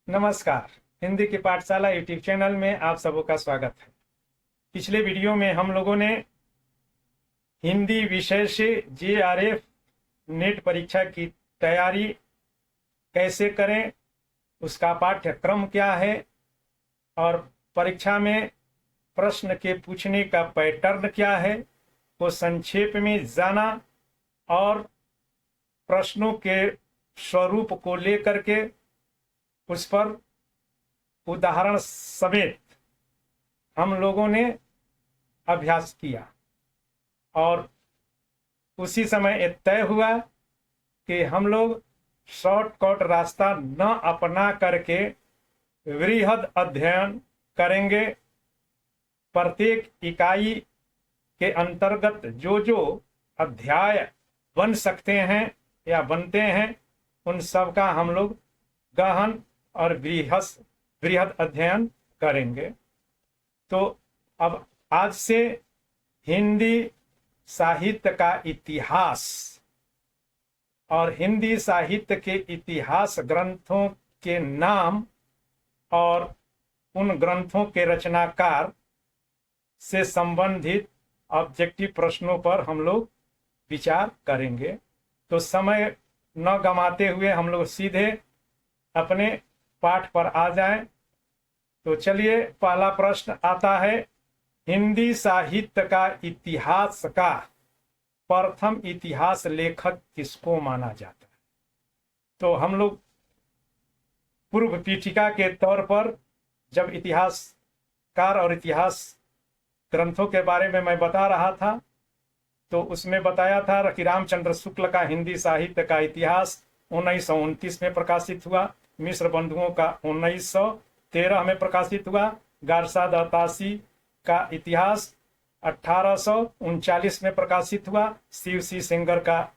नमस्कार। हिंदी की पाठशाला यूट्यूब चैनल में आप सबों का स्वागत है। पिछले वीडियो में हम लोगों ने हिंदी विषय से जेआरएफ नेट परीक्षा की तैयारी कैसे करें, उसका पाठ्यक्रम क्या है और परीक्षा में प्रश्न के पूछने का पैटर्न क्या है, वो संक्षेप में जाना और प्रश्नों के स्वरूप को लेकर के उस पर उदाहरण समेत हम लोगों ने अभ्यास किया और उसी समय ये तय हुआ कि हम लोग शॉर्टकट रास्ता न अपना करके वृहद अध्ययन करेंगे। प्रत्येक इकाई के अंतर्गत जो जो अध्याय बन सकते हैं या बनते हैं उन सब का हम लोग गहन और वृहद अध्ययन करेंगे। तो अब आज से हिंदी साहित्य का इतिहास और हिंदी साहित्य के इतिहास ग्रंथों के नाम और उन ग्रंथों के रचनाकार से संबंधित ऑब्जेक्टिव प्रश्नों पर हम लोग विचार करेंगे। तो समय न गंवाते हुए हम लोग सीधे अपने पाठ पर आ जाएं। तो चलिए, पहला प्रश्न आता है, हिंदी साहित्य का इतिहास का प्रथम इतिहास लेखक किसको माना जाता है? तो हम लोग पूर्व पीठिका के तौर पर जब इतिहासकार और इतिहास ग्रंथों के बारे में मैं बता रहा था तो उसमें बताया था कि रामचंद्र शुक्ल का हिंदी साहित्य का इतिहास 1929 में प्रकाशित हुआ। मिश्र बंधुओं का 1913 में प्रकाशित हुआ। गारसा दत्तासी का इतिहास 1839 में प्रकाशित हुआ। शिव सी सेंगर का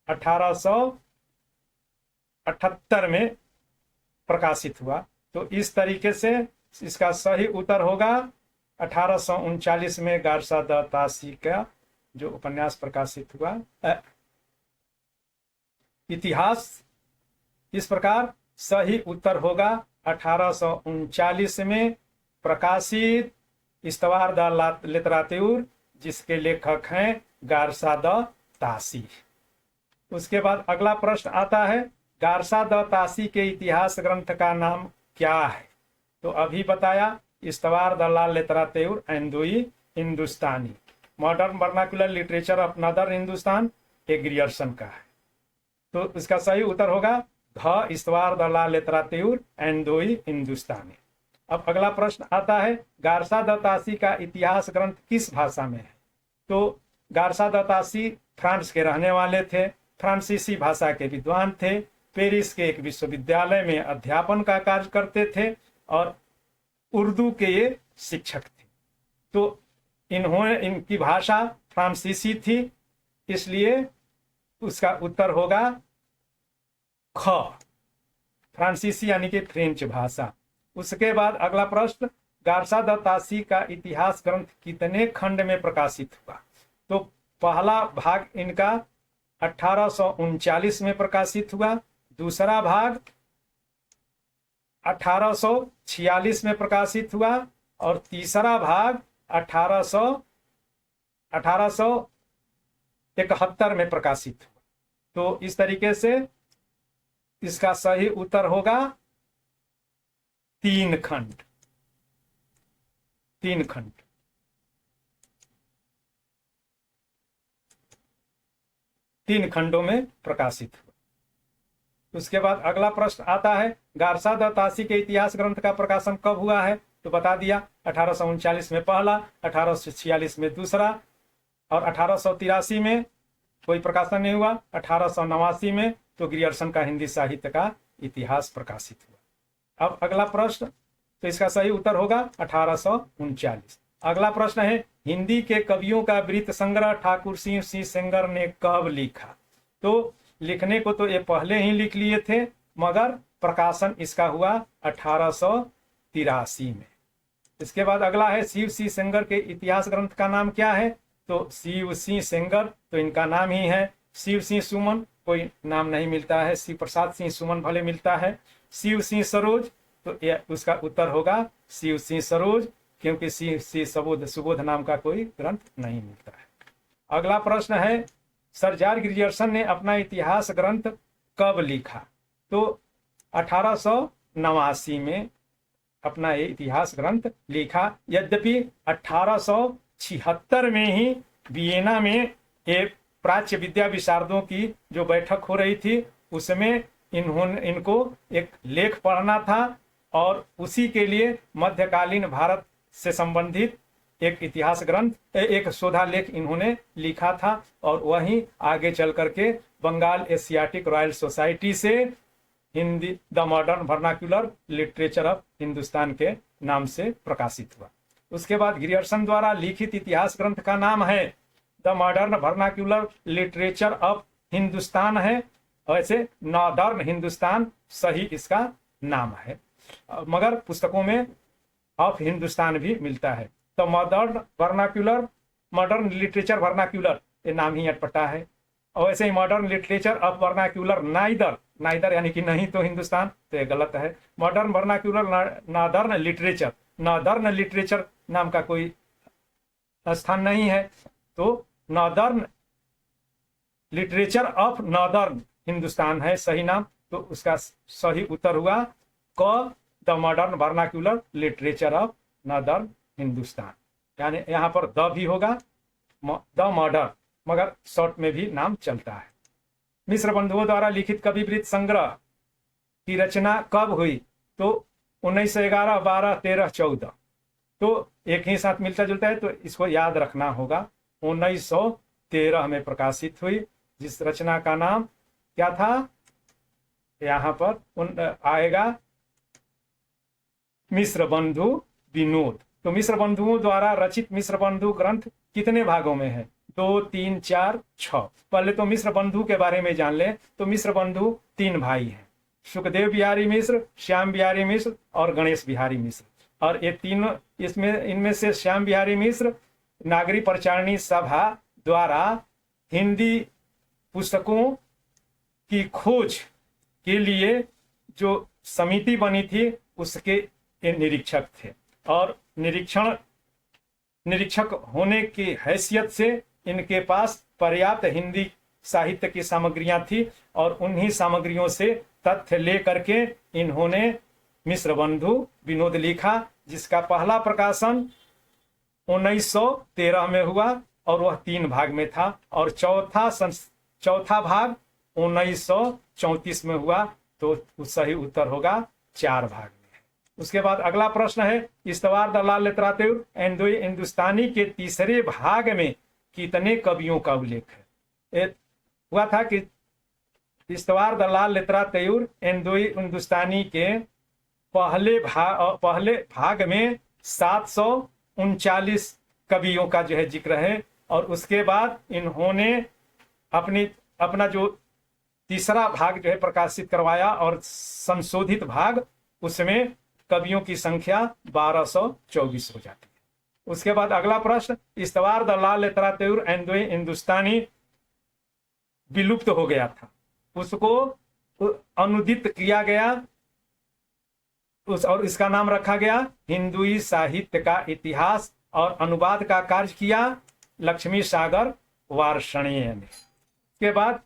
1878 में प्रकाशित हुआ। तो इस तरीके से इसका सही उत्तर होगा 1839 में गारसा दत्तासी का जो उपन्यास प्रकाशित हुआ। इतिहास इस प्रकार सही उत्तर होगा 1839 में प्रकाशित इस्तवार द लिटरेचर, जिसके लेखक हैं गारसा दत्तासी। उसके बाद अगला प्रश्न आता है, गारसा दत्तासी के इतिहास ग्रंथ का नाम क्या है? तो अभी बताया, इस्तवार द literature and the Hindustani, modern vernacular literature of northern Hindustan, एक ग्रियर्सन का है। तो इसका सही उत्तर होगा द इस्तवार द लिटरेचर एंड दी हिंदुस्तानी। अब अगला प्रश्न आता है, गारसा दत्तासी का इतिहास ग्रंथ किस भाषा में है? तो गारसा दत्तासी फ्रांस के रहने वाले थे, फ्रांसीसी भाषा के विद्वान थे, पेरिस के एक विश्वविद्यालय में अध्यापन का कार्य करते थे और उर्दू के ये शिक्षक थे। तो इनकी भाषा फ्रांसीसी थी, इसलिए उसका उत्तर होगा ख, फ्रांसीसी यानी कि फ्रेंच भाषा। उसके बाद अगला प्रश्न, गारसा दत्तासी का इतिहास ग्रंथ कितने खंड में प्रकाशित हुआ? तो पहला भाग इनका 1839 में प्रकाशित हुआ, दूसरा भाग 1846 में प्रकाशित हुआ और तीसरा भाग 1871 में प्रकाशित हुआ। तो इस तरीके से इसका सही उत्तर होगा 3 खंड। 3 खंड। तीन खंडों में प्रकाशित हुआ। उसके बाद अगला प्रश्न आता है, गारसा दत्तासी के इतिहास ग्रंथ का प्रकाशन कब हुआ है? तो बता दिया, 1839 में पहला, 1846 में दूसरा और 1883 में कोई प्रकाशन नहीं हुआ। 1889 में तो ग्रियर्सन का हिंदी साहित्य का इतिहास प्रकाशित हुआ। अब अगला प्रश्न, तो इसका सही उत्तर होगा 1839। अगला प्रश्न है, हिंदी के कवियों का वृत्त संग्रह ठाकुर सिंह सेंगर ने कब लिखा? तो लिखने को तो ये पहले ही लिख लिए थे, मगर प्रकाशन इसका हुआ 1883 में। इसके बाद अगला है, शिव सी सेंगर के इतिहास ग्रंथ का नाम क्या है? तो शिव सिंह सेंगर तो इनका नाम ही है। शिव सिंह सुमन कोई नाम नहीं मिलता है, शिव प्रसाद सिंह सुमन भले मिलता है। शिव सिंह सरोज तो उसका उत्तर होगा शिव सिंह सरोज, क्योंकि शिव सिंह सुबोध नाम का कोई ग्रंथ नहीं मिलता है। अगला प्रश्न है, सर जॉर्ज ग्रियर्सन ने अपना इतिहास ग्रंथ कब लिखा? तो 1889 में अपना ये इतिहास ग्रंथ लिखा। यद्यपि 1876 में ही वियना में एक प्राच्य विद्या विशारदों की जो बैठक हो रही थी, उसमें इनको एक लेख पढ़ना था और उसी के लिए मध्यकालीन भारत से संबंधित एक इतिहास ग्रंथ, एक शोधा लेख इन्होंने लिखा था और वहीं आगे चल करके बंगाल एशियाटिक रॉयल सोसाइटी से Hindi the modern vernacular literature of Hindustan के नाम से प्रकाशित हुआ। उसके बाद ग्रियर्सन द्वारा लिखित इतिहास ग्रंथ का नाम है the modern vernacular literature of Hindustan है। वैसे नॉर्दर्न हिंदुस्तान सही इसका नाम है, मगर पुस्तकों में ऑफ हिंदुस्तान भी मिलता है। तो मॉडर्न लिटरेचर वर्नाक्यूलर ये नाम ही अटपटा है। और वैसे ही modern literature of vernacular neither यानी कि नहीं तो हिंदुस्तान, तो ये गलत है। मॉडर्न वर्नाक्यूलर नॉर्दर्न लिटरेचर नाम का कोई स्थान नहीं है, तो northern literature of northern Hindustan है सही नाम। तो उसका सही उत्तर हुआ क the modern vernacular literature of northern Hindustan, यानी यहाँ पर द भी होगा द मॉडर्न, मगर शॉर्ट में भी नाम चलता है। मिश्र बंधुओं द्वारा लिखित कविवृत्त संग्रह की रचना कब हुई? तो 1911, 12, 13, 14, तो एक ही साथ मिलता जुलता है, तो इसको याद रखना होगा। 1913 में प्रकाशित हुई, जिस रचना का नाम क्या था, यहाँ पर आएगा मिश्र बंधु विनोद। तो मिश्र बंधुओं द्वारा रचित मिश्र बंधु ग्रंथ कितने भागों में है? 2, 3, 4, 6। पहले तो मिश्र बंधु के बारे में जान ले। तो मिश्र बंधु 3 भाई हैं, सुखदेव बिहारी मिश्र, श्याम बिहारी मिश्र और गणेश बिहारी मिश्र। और ये तीनों इनमें से श्याम बिहारी मिश्र नागरी प्रचारणी सभा द्वारा हिंदी पुस्तकों की खोज के लिए जो समिति बनी थी उसके ये निरीक्षक थे, और निरीक्षक होने की हैसियत से इनके पास पर्याप्त हिंदी साहित्य की सामग्रियां थी और उन्हीं सामग्रियों से तथ्य ले करके इन्होंने मिश्र बंधु विनोद लिखा, जिसका पहला प्रकाशन 1913 में हुआ और वह 3 भाग में था, और चौथा भाग 1934 में हुआ। तो सही उत्तर होगा 4 भाग में। उसके बाद अगला प्रश्न है, इस्तवार द लाल लिटरातुर हिंदुस्तानी के तीसरे भाग में कितने कवियों का उल्लेख है? हुआ था कि इस्तवार द लाल लिटरातुर हिंदुस्तानी के पहले भाग में 739 कवियों का जो है जिक्र है, और उसके बाद इन्होंने अपना जो तीसरा भाग जो है प्रकाशित करवाया, और संशोधित भाग उसमें कवियों की संख्या 1224 हो जाती है। उसके बाद अगला प्रश्न, इस्तवार द लाल लिटरातुर हिंदुस्तानी विलुप्त हो गया था, उसको अनुदित किया गया और इसका नाम रखा गया हिंदुई साहित्य का इतिहास, और अनुवाद का कार्य किया लक्ष्मी सागर वार्ष्णेय ने। के बाद